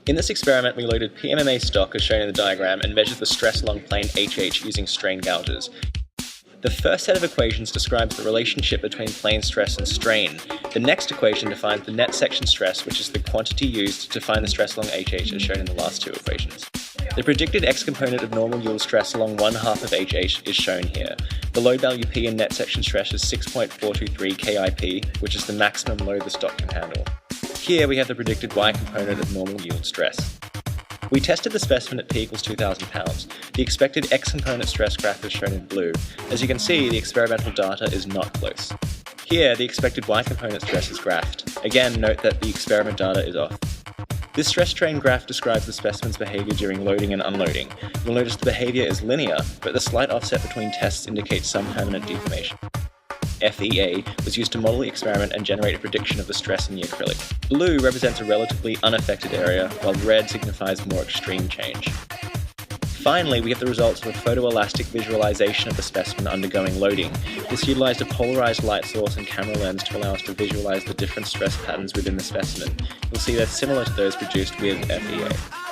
In this experiment, we loaded PMMA stock as shown in the diagram and measured the stress along plane HH using strain gouges. The first set of equations describes the relationship between plane stress and strain. The next equation defines the net section stress, which is the quantity used to find the stress along HH as shown in the last two equations. The predicted x component of normal yield stress along one half of HH is shown here. The load value P in net section stress is 6.423 kip, which is the maximum load the stock can handle. Here we have the predicted y component of normal yield stress. We tested the specimen at P equals 2,000 pounds. The expected x component stress graph is shown in blue. As you can see, the experimental data is not close. Here, the expected y component stress is graphed. Again, note that the experiment data is off. This stress strain graph describes the specimen's behaviour during loading and unloading. You'll notice the behaviour is linear, but the slight offset between tests indicates some permanent deformation. FEA was used to model the experiment and generate a prediction of the stress in the acrylic. Blue represents a relatively unaffected area, while red signifies more extreme change. Finally, we have the results of a photoelastic visualization of the specimen undergoing loading. This utilized a polarized light source and camera lens to allow us to visualize the different stress patterns within the specimen. You'll see they're similar to those produced with FEA.